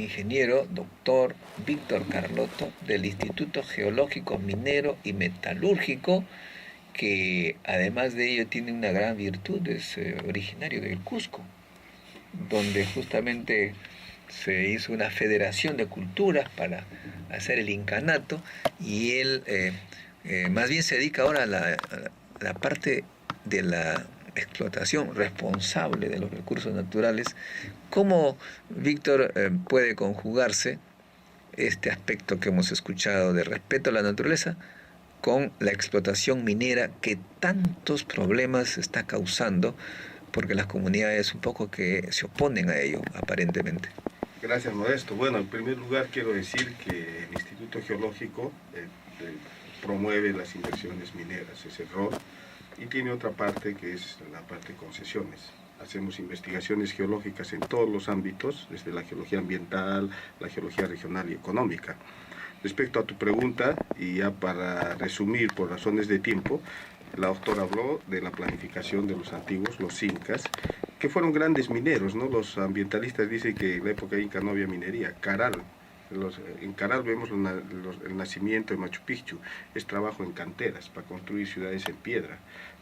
ingeniero doctor Víctor Carlotto del Instituto Geológico Minero y Metalúrgico, que además de ello tiene una gran virtud, es originario del Cusco, donde justamente se hizo una federación de culturas para hacer el incanato, y él más bien se dedica ahora a la parte de la explotación responsable de los recursos naturales. ¿Cómo, Víctor, puede conjugarse este aspecto que hemos escuchado de respeto a la naturaleza con la explotación minera que tantos problemas está causando, porque las comunidades un poco que se oponen a ello, aparentemente? Gracias, Modesto. Bueno, en primer lugar quiero decir que el Instituto Geológico promueve las inversiones mineras, es el rol, y tiene otra parte que es la parte de concesiones. Hacemos investigaciones geológicas en todos los ámbitos, desde la geología ambiental, la geología regional y económica. Respecto a tu pregunta, y ya para resumir por razones de tiempo, la doctora habló de la planificación de los antiguos, los incas, que fueron grandes mineros, ¿no? Los ambientalistas dicen que en la época inca no había minería. Caral, en Caral vemos el nacimiento de Machu Picchu, es trabajo en canteras para construir ciudades en piedra,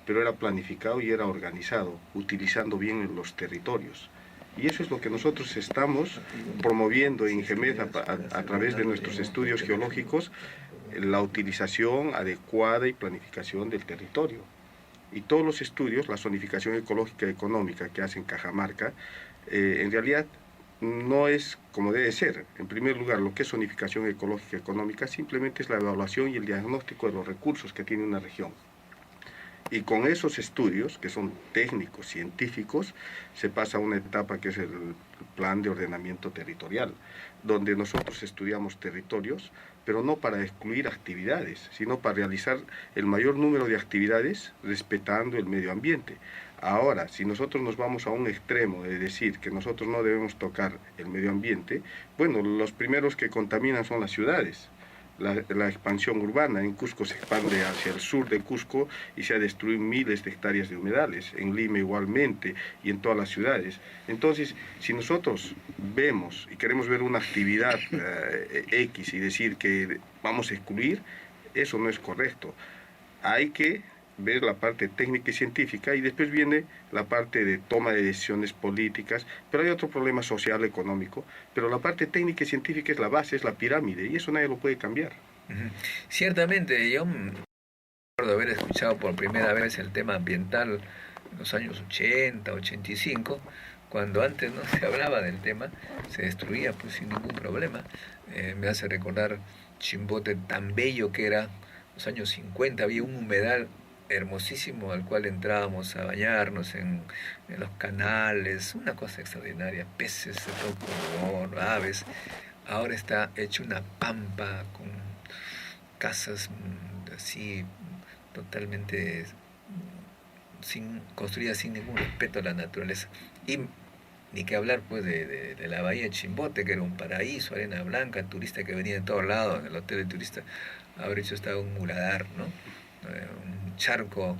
pero era planificado y era organizado, utilizando bien los territorios. Y eso es lo que nosotros estamos promoviendo en GEMED a través de nuestros estudios geológicos, la utilización adecuada y planificación del territorio. Y todos los estudios, la zonificación ecológica y económica que hacen Cajamarca, en realidad no es como debe ser. En primer lugar, lo que es zonificación ecológica y económica simplemente es la evaluación y el diagnóstico de los recursos que tiene una región. Y con esos estudios, que son técnicos, científicos, se pasa a una etapa que es el plan de ordenamiento territorial, donde nosotros estudiamos territorios, pero no para excluir actividades, sino para realizar el mayor número de actividades respetando el medio ambiente. Ahora, si nosotros nos vamos a un extremo de decir que nosotros no debemos tocar el medio ambiente, bueno, los primeros que contaminan son las ciudades. La expansión urbana en Cusco se expande hacia el sur de Cusco y se ha destruido miles de hectáreas de humedales, en Lima igualmente y en todas las ciudades. Entonces, si nosotros vemos y queremos ver una actividad X y decir que vamos a excluir, eso no es correcto. Hay que ver la parte técnica y científica, y después viene la parte de toma de decisiones políticas, pero hay otro problema social, económico, pero la parte técnica y científica es la base, es la pirámide, y eso nadie lo puede cambiar. Ciertamente, yo recuerdo haber escuchado por primera vez el tema ambiental en los años 80, 85, cuando antes no se hablaba del tema, se destruía pues sin ningún problema. Me hace recordar Chimbote, tan bello que era, los años 50, había un humedal hermosísimo al cual entrábamos a bañarnos en los canales, una cosa extraordinaria, peces de todo color, aves. Ahora está hecho una pampa con casas así totalmente construidas sin ningún respeto a la naturaleza. Y ni que hablar pues de la bahía de Chimbote, que era un paraíso, arena blanca, turista que venía de todos lados, en el hotel de turista haber hecho hasta un muladar, ¿no? Un charco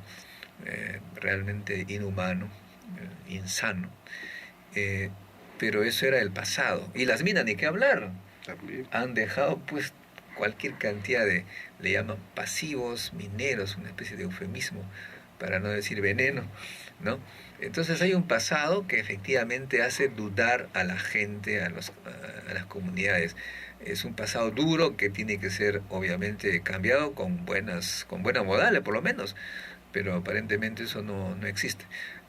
realmente inhumano, insano. Pero eso era el pasado. Y las minas, ni qué hablar. También. Han dejado pues cualquier cantidad de, le llaman pasivos mineros, una especie de eufemismo para no decir veneno, ¿no? Entonces hay un pasado que efectivamente hace dudar a la gente, a las comunidades. Es un pasado duro que tiene que ser obviamente cambiado con buenas modales por lo menos, pero aparentemente eso no existe.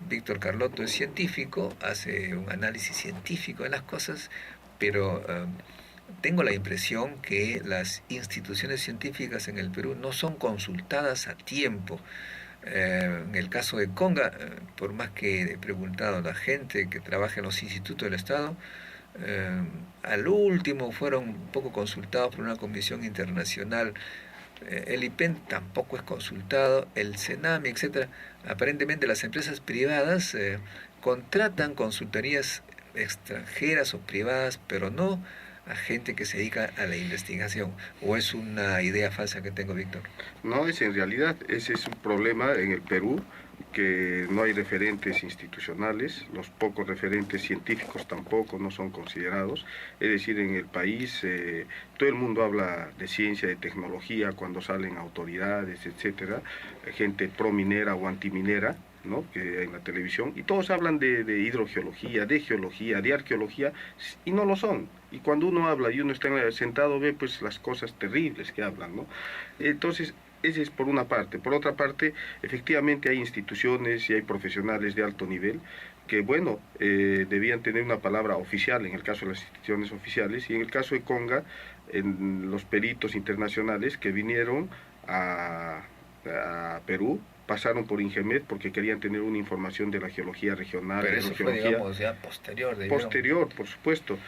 Víctor Carlotto es científico, hace un análisis científico de las cosas, pero tengo la impresión que las instituciones científicas en el Perú no son consultadas a tiempo. En el caso de Conga, por más que he preguntado a la gente que trabaja en los institutos del Estado, al último fueron un poco consultados por una comisión internacional. El IPEN tampoco es consultado, el CENAMI, etcétera. Aparentemente las empresas privadas contratan consultorías extranjeras o privadas, pero no a gente que se dedica a la investigación. ¿O es una idea falsa que tengo, Víctor? No, en realidad ese es un problema en el Perú que no hay referentes institucionales, los pocos referentes científicos tampoco no son considerados, es decir, en el país todo el mundo habla de ciencia, de tecnología, cuando salen autoridades, etcétera, gente prominera o antiminera, ¿no?, que hay en la televisión, y todos hablan de hidrogeología, de geología, de arqueología, y no lo son. Y cuando uno habla y uno está sentado, ve pues las cosas terribles que hablan, ¿no? Entonces, ese es por una parte. Por otra parte, efectivamente hay instituciones y hay profesionales de alto nivel que, bueno, debían tener una palabra oficial en el caso de las instituciones oficiales, y en el caso de Conga, en los peritos internacionales que vinieron a Perú, pasaron por Ingemet porque querían tener una información de la geología regional. Pero eso fue, digamos, ya posterior. Posterior, por supuesto.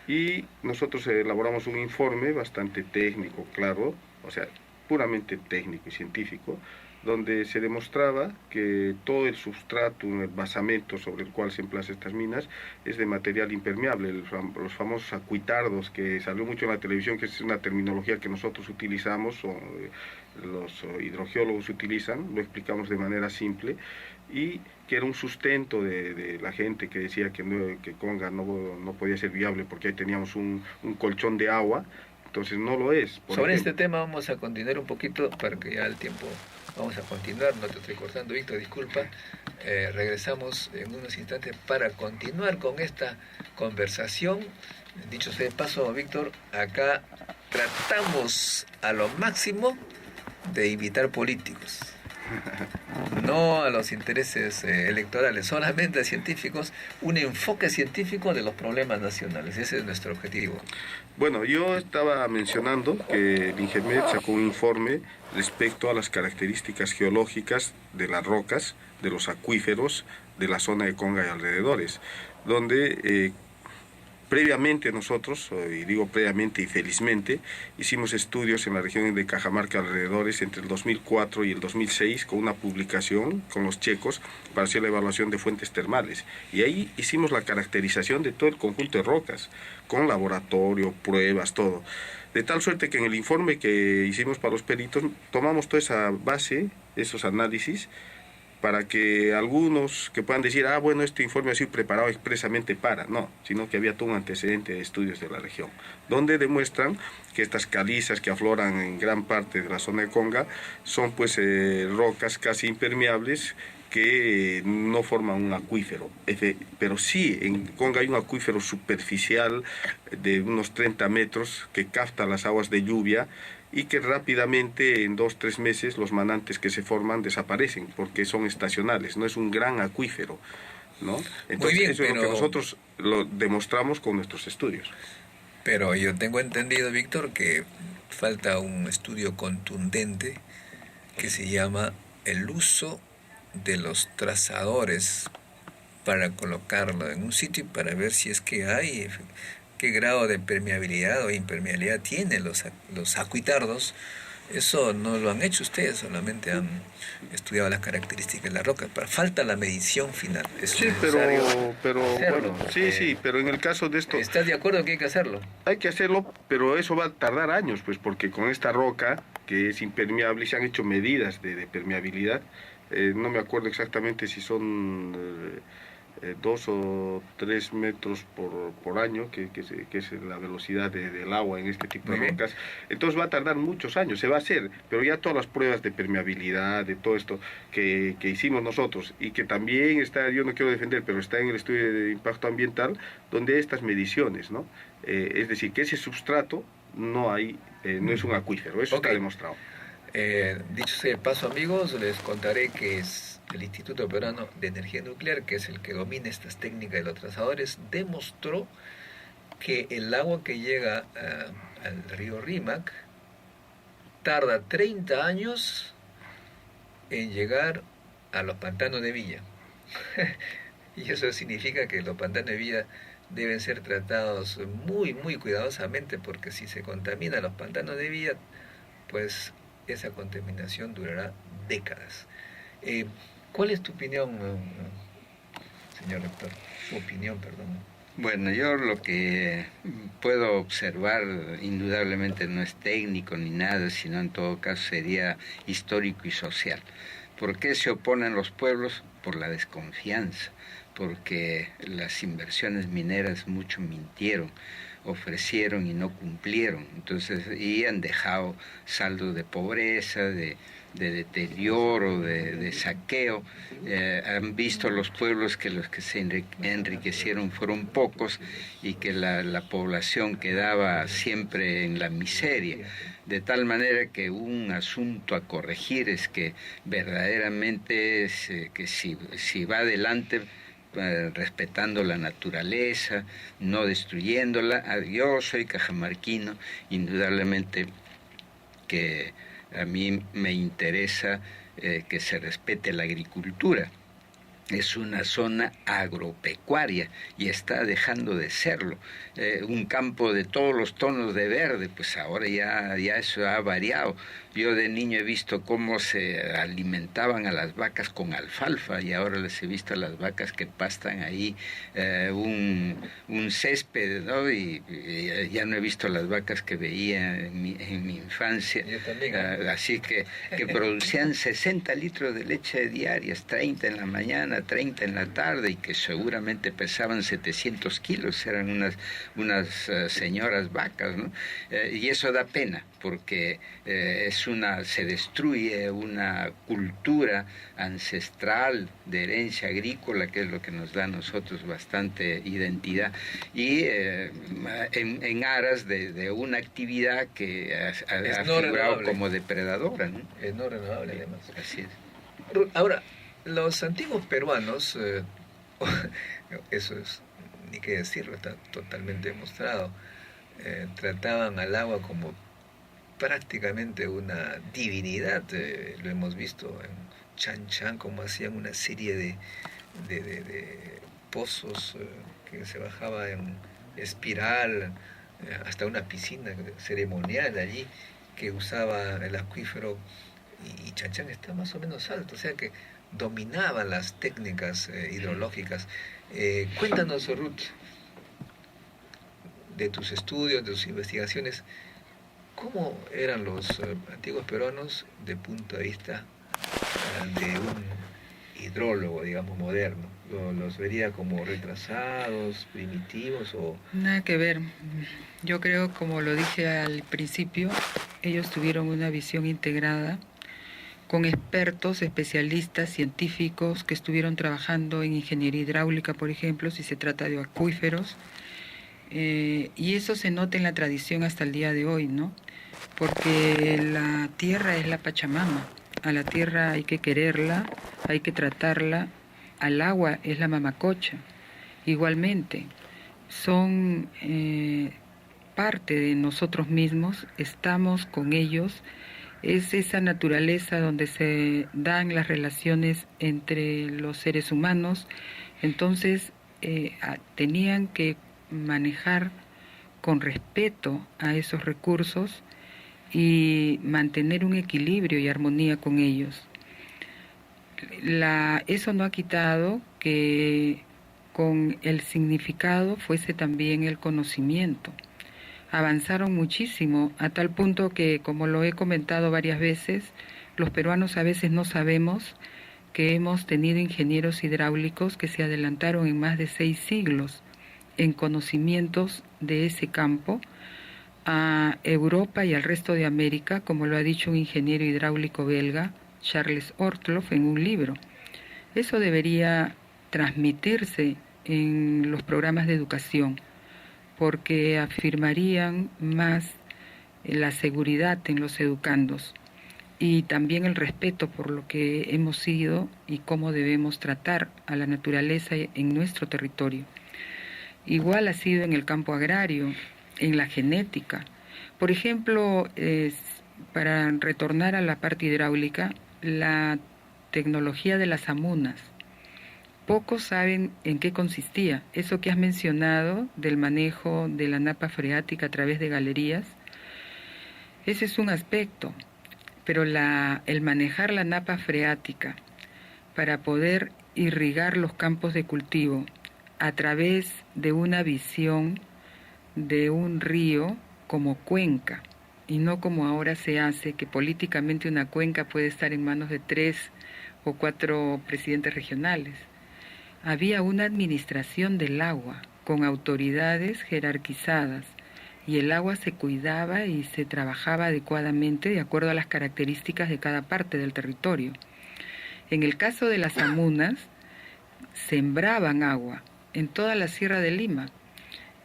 Y nosotros elaboramos un informe bastante técnico, claro, o sea, puramente técnico y científico, donde se demostraba que todo el substrato, el basamento sobre el cual se emplazan estas minas, es de material impermeable. Los famosos acuitardos, que salió mucho en la televisión, que es una terminología que nosotros utilizamos, o los hidrogeólogos utilizan, lo explicamos de manera simple, y que era un sustento de la gente que decía que Conga no podía ser viable porque ahí teníamos un colchón de agua. Entonces no lo es. Sobre este tema vamos a continuar un poquito, para que ya el tiempo, vamos a continuar, no te estoy cortando, Víctor, disculpa. Regresamos en unos instantes para continuar con esta conversación. Dicho sea de paso, Víctor, acá tratamos a lo máximo de invitar políticos, no a los intereses electorales, solamente a científicos, un enfoque científico de los problemas nacionales. Ese es nuestro objetivo. Bueno, yo estaba mencionando que el Ingemet sacó un informe respecto a las características geológicas de las rocas, de los acuíferos de la zona de Conga y alrededores, donde previamente nosotros, y digo previamente y felizmente, hicimos estudios en la región de Cajamarca alrededores entre el 2004 y el 2006 con una publicación con los checos para hacer la evaluación de fuentes termales. Y ahí hicimos la caracterización de todo el conjunto de rocas, con laboratorio, pruebas, todo. De tal suerte que en el informe que hicimos para los peritos tomamos toda esa base, esos análisis, para que algunos que puedan decir, bueno, este informe ha sido preparado expresamente para, no, sino que había todo un antecedente de estudios de la región, donde demuestran que estas calizas que afloran en gran parte de la zona de Conga son pues rocas casi impermeables que no forman un acuífero, pero sí en Conga hay un acuífero superficial de unos 30 metros que capta las aguas de lluvia, y que rápidamente, en 2-3 meses, los manantes que se forman desaparecen, porque son estacionales, no es un gran acuífero, ¿no? Entonces, muy bien, eso es lo que nosotros lo demostramos con nuestros estudios. Pero yo tengo entendido, Víctor, que falta un estudio contundente que se llama el uso de los trazadores para colocarlo en un sitio y para ver si es que hay qué grado de permeabilidad o impermeabilidad tienen los acuitardos. Eso no lo han hecho ustedes, solamente han estudiado las características de la roca. Falta la medición final. Sí, pero bueno, sí, pero en el caso de esto... ¿Estás de acuerdo que hay que hacerlo? Hay que hacerlo, pero eso va a tardar años, pues, porque con esta roca, que es impermeable, se han hecho medidas de permeabilidad. No me acuerdo exactamente si son 2 o 3 metros por año, que es la velocidad del agua en este tipo de rocas. Entonces va a tardar muchos años, se va a hacer, pero ya todas las pruebas de permeabilidad, de todo esto que hicimos nosotros, y que también está, yo no quiero defender, pero está en el estudio de impacto ambiental, donde hay estas mediciones, ¿no? Es decir, que ese substrato no es un acuífero, eso está demostrado. Dicho sea de paso, amigos, les contaré que es el Instituto Peruano de Energía Nuclear, que es el que domina estas técnicas de los trazadores, demostró que el agua que llega al río Rímac tarda 30 años en llegar a los pantanos de Villa. Y eso significa que los pantanos de Villa deben ser tratados muy, muy cuidadosamente, porque si se contamina los pantanos de Villa, pues esa contaminación durará décadas. ¿Cuál es tu opinión, señor rector? Su opinión, perdón. Bueno, yo lo que puedo observar indudablemente no es técnico ni nada, sino en todo caso sería histórico y social. ¿Por qué se oponen los pueblos? Por la desconfianza, porque las inversiones mineras mucho mintieron, ofrecieron y no cumplieron, entonces, y han dejado saldos de pobreza, de deterioro, de saqueo. Han visto los pueblos que los que se enriquecieron fueron pocos y que la población quedaba siempre en la miseria, de tal manera que un asunto a corregir es que verdaderamente que si va adelante respetando la naturaleza, no destruyéndola. Yo soy cajamarquino, indudablemente que a mí me interesa que se respete la agricultura. Es una zona agropecuaria y está dejando de serlo. Un campo de todos los tonos de verde, pues ahora ya eso ha variado. Yo de niño he visto cómo se alimentaban a las vacas con alfalfa y ahora les he visto a las vacas que pastan ahí un césped, ¿no? Y ya no he visto las vacas que veía en mi infancia. Yo también. Así que producían 60 litros de leche diarias, 30 en la mañana, 30 en la tarde, y que seguramente pesaban 700 kilos, eran unas señoras vacas, ¿no? Y eso da pena, porque se destruye una cultura ancestral de herencia agrícola, que es lo que nos da a nosotros bastante identidad, y en aras de una actividad que ha figurado como depredadora, ¿no? Es no renovable, además. Así es. Ahora, los antiguos peruanos, eso es, ni qué decirlo, está totalmente demostrado, trataban al agua como prácticamente una divinidad. Lo hemos visto en Chan Chan, como hacían una serie de pozos que se bajaba en espiral, hasta una piscina ceremonial allí que usaba el acuífero, y Chan Chan está más o menos alto, o sea que dominaban las técnicas hidrológicas. Cuéntanos, Ruth, de tus estudios, de tus investigaciones, ¿cómo eran los antiguos peruanos de punto de vista de un hidrólogo, digamos, moderno? ¿Los vería como retrasados, primitivos o...? Nada que ver. Yo creo, como lo dije al principio, ellos tuvieron una visión integrada con expertos, especialistas, científicos que estuvieron trabajando en ingeniería hidráulica, por ejemplo, si se trata de acuíferos. Y eso se nota en la tradición hasta el día de hoy, ¿no? Porque la tierra es la Pachamama. A la tierra hay que quererla, hay que tratarla. Al agua es la mamacocha. Igualmente, son parte de nosotros mismos, estamos con ellos. Es esa naturaleza donde se dan las relaciones entre los seres humanos. Entonces, tenían que manejar con respeto a esos recursos y mantener un equilibrio y armonía con ellos. Eso no ha quitado que con el significado fuese también el conocimiento. Avanzaron muchísimo, a tal punto que, como lo he comentado varias veces, los peruanos a veces no sabemos que hemos tenido ingenieros hidráulicos que se adelantaron en más de 6 siglos en conocimientos de ese campo a Europa y al resto de América, como lo ha dicho un ingeniero hidráulico belga, Charles Ortloff, en un libro. Eso debería transmitirse en los programas de educación, porque afirmarían más la seguridad en los educandos y también el respeto por lo que hemos sido y cómo debemos tratar a la naturaleza en nuestro territorio. Igual ha sido en el campo agrario, en la genética. Por ejemplo, para retornar a la parte hidráulica, la tecnología de las amunas. Pocos saben en qué consistía. Eso que has mencionado del manejo de la napa freática a través de galerías, ese es un aspecto. Pero el manejar la napa freática para poder irrigar los campos de cultivo a través de una visión de un río como cuenca, y no como ahora se hace, que políticamente una cuenca puede estar en manos de 3 o 4 presidentes regionales. Había una administración del agua con autoridades jerarquizadas y el agua se cuidaba y se trabajaba adecuadamente de acuerdo a las características de cada parte del territorio. En el caso de las amunas, sembraban agua en toda la Sierra de Lima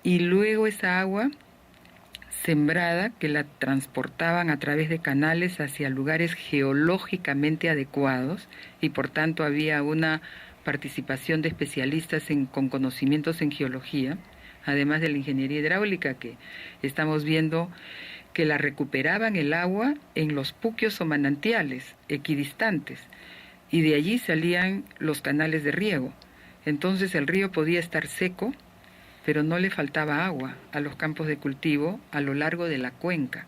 y luego esa agua sembrada que la transportaban a través de canales hacia lugares geológicamente adecuados y por tanto había una participación de especialistas con conocimientos en geología, además de la ingeniería hidráulica, que estamos viendo que la recuperaban el agua en los puquios o manantiales equidistantes, y de allí salían los canales de riego. Entonces el río podía estar seco, pero no le faltaba agua a los campos de cultivo a lo largo de la cuenca.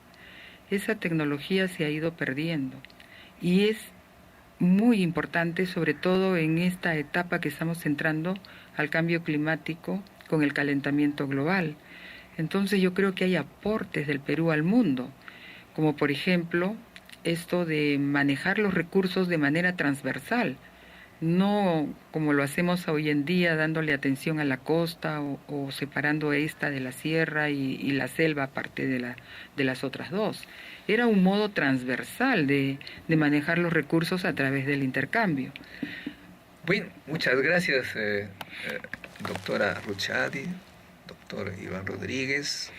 Esa tecnología se ha ido perdiendo y es muy importante, sobre todo en esta etapa que estamos entrando al cambio climático con el calentamiento global. Entonces yo creo que hay aportes del Perú al mundo, como por ejemplo esto de manejar los recursos de manera transversal, no como lo hacemos hoy en día dándole atención a la costa o separando esta de la sierra y la selva aparte de las otras dos. Era un modo transversal de manejar los recursos a través del intercambio. Bueno, muchas gracias, doctora Ruchadi, doctor Iván Rodríguez,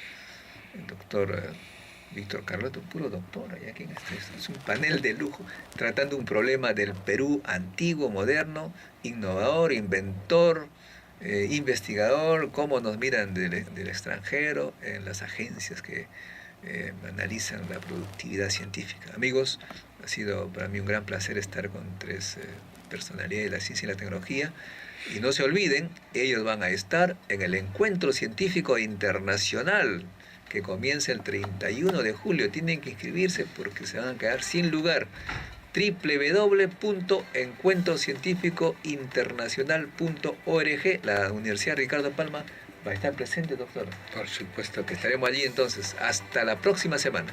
doctor Víctor Carlotto, puro doctor, ya que es un panel de lujo, tratando un problema del Perú antiguo, moderno, innovador, inventor, investigador, cómo nos miran del extranjero, en las agencias que analizan la productividad científica. Amigos, ha sido para mí un gran placer estar con 3 personalidades de la ciencia y la tecnología. Y no se olviden, ellos van a estar en el Encuentro Científico Internacional que comienza el 31 de julio. Tienen que inscribirse porque se van a quedar sin lugar. www.encuentrocientificointernacional.org. La Universidad Ricardo Palma va a estar presente, doctor. Por supuesto que sí. Estaremos allí entonces. Hasta la próxima semana.